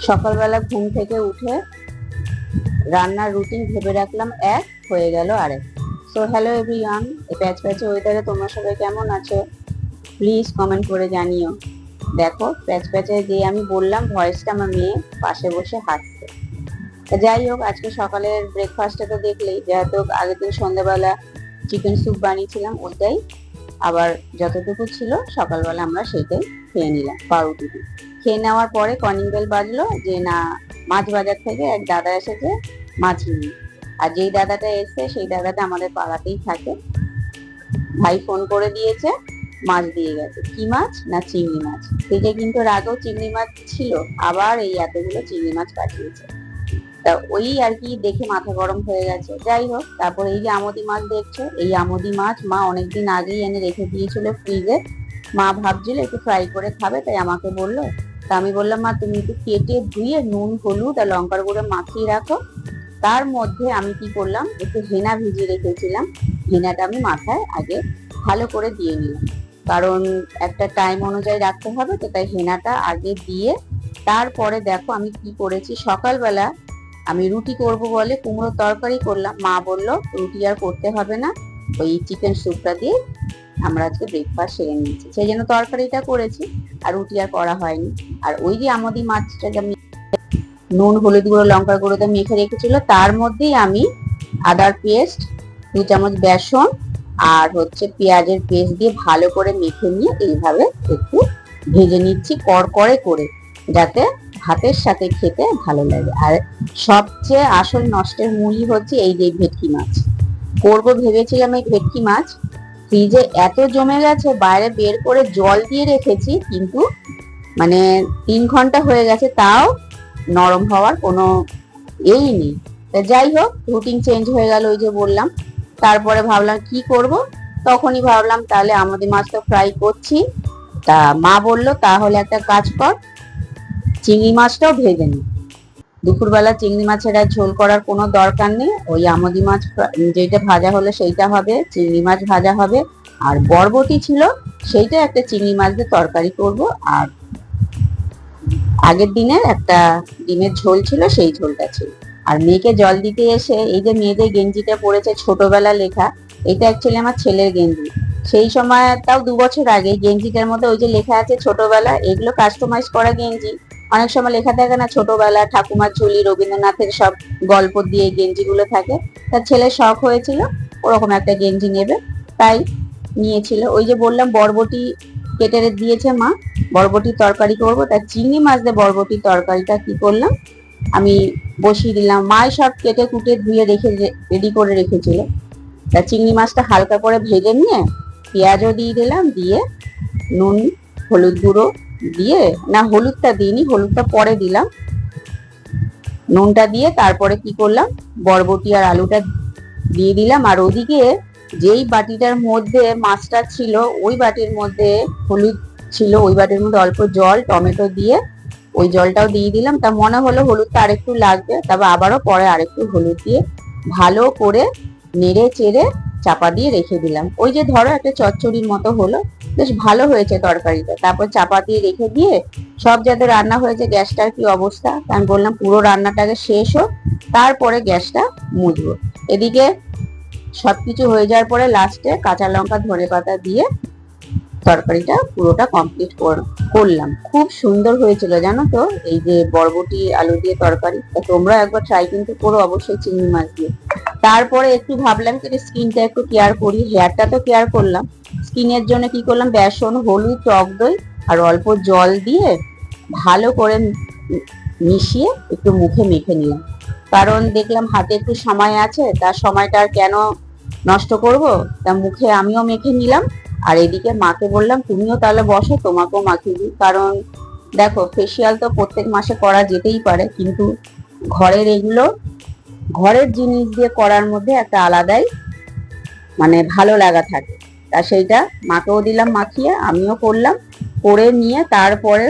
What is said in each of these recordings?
সকালবেলা ঘুম থেকে উঠে রান্নার রুটিন ভেবে রাখলাম এক, হয়ে গেল আরেক। সো হ্যালো এভরিওয়ান, এই প্যাচ প্যাচে ওয়েদারে তোমরা সবাই কেমন আছো প্লিজ কমেন্ট করে জানিও। দেখো প্যাচ প্যাচে যে আমি বললাম ভয়েসটা আমার মেয়ে পাশে বসে হাসছে। যাই হোক, আজকে সকালের ব্রেকফাস্টে তো দেখলেই, যেহেতু আগের দিন সন্ধ্যাবেলা চিকেন স্যুপ বানিয়েছিলাম ওইটাই আবার যতটুকু ছিল সকালবেলা আমরা সেটাই খেয়ে নিলাম পাউরুটি দিয়ে। খেয়ে নেওয়ার পরে কলিং বেল বাজলো যে না, মাছ বাজার থেকে এক দাদা এসেছে মাছ নিয়ে। আর যেই দাদাটা এসছে সেই দাদাটা আমাদের পাড়াতেই থাকে। ভাই ফোন করে দিয়েছে, মাছ দিয়ে গেছে। কি মাছ? না চিংড়ি মাছ। থেকে কিন্তু এর আগেও চিংড়ি মাছ ছিল, আবার এই এতগুলো চিংড়ি মাছ পাঠিয়েছে। তা ওই আর কি দেখে মাথা গরম হয়ে গেছে। যাই হোক, তারপর এই যে আমোদি মাছ দেখছো, এই আমোদি মাছ মা অনেকদিন আগেই এনে রেখে দিয়েছিল ফ্রিজে। মা ভাবছিল একটু ফ্রাই করে খাবে, তাই আমাকে বললো। তা আমি বললাম মা তুমি একটু কেটে ধুয়ে নুন হলুদ আর লঙ্কার গুঁড়ো মাখিয়ে রাখো। তার মধ্যে আমি কি করলাম, একটু হেনা ভিজিয়ে রেখেছিলাম, হেনাটা আমি মাথায় আগে ভালো করে দিয়ে নিলাম, কারণ একটা টাইম অনুযায়ী রাখতে হবে তো, তাই হেনাটা আগে দিয়ে তারপরে দেখো আমি কি করেছি। সকালবেলা আমি রুটি করব বলে কুমড়ো তরকারি করলাম। মা বলল রুটি আর করতে হবে না, ওই চিকেন স্যুপটা দিয়ে আমরা আজকে ব্রেকফাস্ট সেরে নিয়েছি, সেই জন্য তরকারিটা করেছি, আর রুটি আর করা হয়নি। আর ওই যে আমদি মাছটা আমি নুন হলুদ গুঁড়ো লঙ্কার গুঁড়োতে মেখে রেখেছিল, তার মধ্যেই আমি আদার পেস্ট 2 চামচ, বেসন আর হচ্ছে পেঁয়াজের পেস্ট দিয়ে ভালো করে মেখে নিয়ে এইভাবে একটু ভেজে নিচ্ছি কড়কড়ে করে, যাতে ভাতের সাথে খেতে ভালো লাগে। আর সবচেয়ে আসল নষ্টের মূলই হচ্ছে এই যে ভেটকি মাছ করবো ভেবেছিলাম। এই ভেটকি মাছ ফ্রিজে এত জমে গেছে, বাইরে বের করে জল দিয়ে রেখেছি, কিন্তু মানে 3 ঘন্টা হয়ে গেছে, তাও নরম হওয়ার কোনো এই নেই। যাই হোক, রুটিন চেঞ্জ হয়ে গেল ওই যে বললাম। তারপরে ভাবলাম কি করব, তখনই ভাবলাম তাহলে আমাদের মাছটা ফ্রাই করছি। তা মা বলল তাহলে একটা কাজ কর, চিংড়ি মাছটাও ভেজে নি। দুপুরবেলা চিংড়ি মাছের আর ঝোল করার কোনো দরকার নেই, ওই আমদি মাছ যেটা ভাজা হলো সেইটা হবে, চিংড়ি মাছ ভাজা হবে, আর বরবটি ছিল সেইটা একটা চিংড়ি মাছ দিয়ে তরকারি করব। আর আগের দিনের একটা ডিমের ঝোল ছিল, সেই ঝোলটা ছিল। আর মেয়েকে জল দিতে এসে এই যে মেয়েদের গেঞ্জিটা পরেছে ছোটবেলা লেখা, এটা অ্যাকচুয়ালি আমার ছেলের গেঞ্জি। সেই সময় তাও 2 বছর আগে গেঞ্জিটার মধ্যে ওই যে লেখা আছে ছোটবেলা, এগুলো কাস্টমাইজ করা গেঞ্জি। অনেক সময় লেখা থাকে না ছোটবেলা, ঠাকুমার ঝুলি, রবীন্দ্রনাথের সব গল্প দিয়ে গেঞ্জিগুলো থাকে। তার ছেলের শখ হয়েছিল ওরকম একটা গেঞ্জি নেবে, তাই নিয়েছিল। ওই যে বললাম বরবটি কেটে দিয়েছে মা, বরবটির তরকারি করব। তার চিংড়ি মাছ দিয়ে বরবটির তরকারিটা কি করলাম, আমি বসিয়ে দিলাম। মাই সব কেটে কুটে ধুয়ে রেখে রেডি করে রেখেছিল। তা চিংড়ি মাছটা হালকা করে ভেজে নিয়ে পেঁয়াজও দিয়ে দিলাম, দিয়ে নুন হলুদ গুঁড়ো দিয়ে, না হলুদটা দিইনি, হলুদটা পরে দিলাম, নুনটা দিয়ে তারপরে কি করলাম বরবটি আর আলুটা দিয়ে দিলাম। আর ওদিকে যেই বাটিটার মধ্যে মাছটা ছিল ওই বাটির মধ্যে হলুদ ছিল, ওই বাটির মধ্যে অল্প জল টমেটো দিয়ে ওই জলটাও দিয়ে দিলাম। তা মনে হলো হলুদটা আরেকটু লাগবে, তবে আবারও পরে আরেকটু হলুদ দিয়ে ভালো করে নেড়ে চেড়ে চাপা দিয়ে রেখে দিলাম। ওই যে ধরো একটা চচ্চড়ির মতো হলো, বেশ ভালো হয়েছে তরকারিটা। তারপর চাপা দিয়ে রেখে দিয়ে সব যাতে রান্না হয়েছে, গ্যাসটার কি অবস্থা, আমি বললাম পুরো রান্নাটাকে শেষ হোক, তারপরে গ্যাসটা মুছবো। এদিকে সবকিছু হয়ে যাওয়ার পরে লাস্টে কাঁচা লঙ্কা ধনেপাতা দিয়ে তরকারিটা পুরোটা কমপ্লিট করলাম। খুব সুন্দর হয়েছিল জানো তো এই যে বরবটি আলু দিয়ে তরকারি। তোমরা একবার ট্রাই কিন্তু করো অবশ্যই চিংড়ি মাছ দিয়ে। তারপরে একটু ভাবলাম কি স্কিনটা একটু কেয়ার করি, হেয়ারটা তো কেয়ার করলাম, স্কিনের জন্য কি করলাম, বেসন হলুদ টক দই আর অল্প জল দিয়ে ভালো করে মিশিয়ে একটু মুখে মেখে নিলাম, কারণ দেখলাম হাতে একটু সময় আছে, তার সময়টা আর কেন নষ্ট করব। তা মুখে আমিও মেখে নিলাম, আর এদিকে মাকে বললাম তুমিও তাহলে বসো, তোমাকেও মাখিয়ে দিই। কারণ দেখো ফেসিয়াল তো প্রত্যেক মাসে করা যেতেই পারে, কিন্তু ঘরের এগুলো ঘরের জিনিস দিয়ে করার মধ্যে একটা আলাদাই মানে ভালো লাগা থাকে। তা সেইটা মাকেও দিলাম মাখিয়ে, আমিও করলাম, করে নিয়ে তারপরে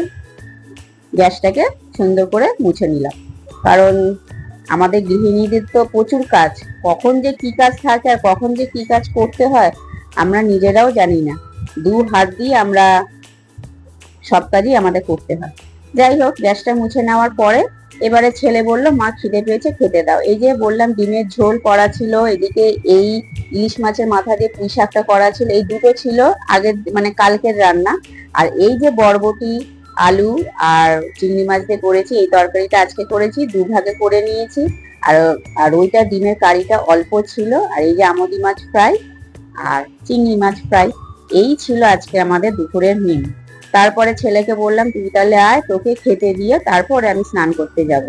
গ্যাসটাকে সুন্দর করে মুছে নিলাম। কারণ আমাদের গৃহিণীদের তো প্রচুর কাজ, কখন যে কি কাজ থাকে আর কখন যে কি কাজ করতে হয় আমরা নিজেরাও জানি না। 2 হাত দিয়ে আমরা সব কাজই আমাদের করতে হয়। যাই হোক, গ্যাসটা মুছে নেওয়ার পরে এবারে ছেলে বলল মা খিদে পেয়েছে, খেতে দাও। এই যে বললাম ডিমের ঝোল করা ছিল, এদিকে এই ইলিশ মাছের মাথা দিয়ে পুঁই শাকটা করা ছিল, এই দুটো ছিল আগের মানে কালকের রান্না। আর এই যে বরবটি, আলু আর চিংড়ি মাছ দিয়ে করেছি, এই তরকারিটা আজকে করেছি, দুভাগে করে নিয়েছি। আর আর ওইটা ডিমের কারিটা অল্প ছিল। আর এই যে আমুদি মাছ ফ্রাই আর চিংড়ি মাছ ফ্রাই, এই ছিল আজকে আমাদের দুপুরের মেনু। তারপরে ছেলেকে বললাম তুই তাহলে আয়, তোকে খেতে দিয়ে তারপরে আমি স্নান করতে যাব।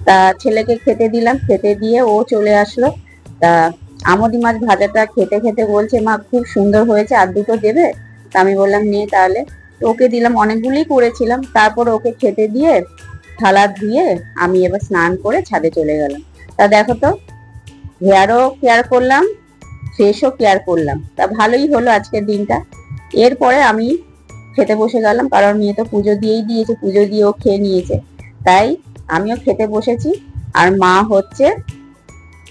তা ছেলেকে খেতে দিলাম, খেতে দিয়ে ও চলে আসলো। তা আমুদি মাছ ভাজাটা খেতে খেতে বলছে মা খুব সুন্দর হয়েছে, আর দুটো দেবে? তা আমি বললাম নে তাহলে। তো ওকে দিলাম, অনেকগুলোই করেছিলাম। তারপর ওকে খেতে দিয়ে থালা ধুয়ে আমি এবার স্নান করে ছাদে চলে গেলাম। তা দেখো তো, হেয়ারও কেয়ার করলাম, ফেসও কেয়ার করলাম, তা ভালোই হলো আজকের দিনটা। এরপরে আমি খেতে বসে গেলাম, কারণ মেয়ে তো পুজো দিয়েই দিয়েছে, পুজো দিয়েও খেয়ে নিয়েছে, তাই আমিও খেতে বসেছি। আর মা হচ্ছে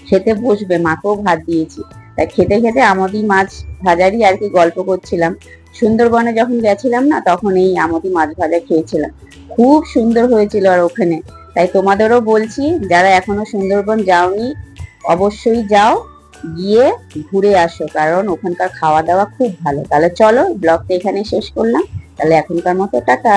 খেতে বসবে, মাকেও ভাত দিয়েছি। তাই খেতে খেতে আমুদি মাছ ভাজারই আর কি গল্প করছিলাম। সুন্দরবনে যখন গেছিলাম না, তখন এই আমুদি মাছ ভাজা খেয়েছিলাম, খুব সুন্দর হয়েছিল। আর ওখানে তাই তোমাদেরও বলছি, যারা এখনো সুন্দরবন যাওনি অবশ্যই যাও, গিয়ে ঘুরে আসো, কারণ ওখানকার খাওয়া দাওয়া খুব ভালো। তাহলে চলো, ব্লগটা এখানে শেষ করলাম। তাহলে এখনকার মতো টাটা।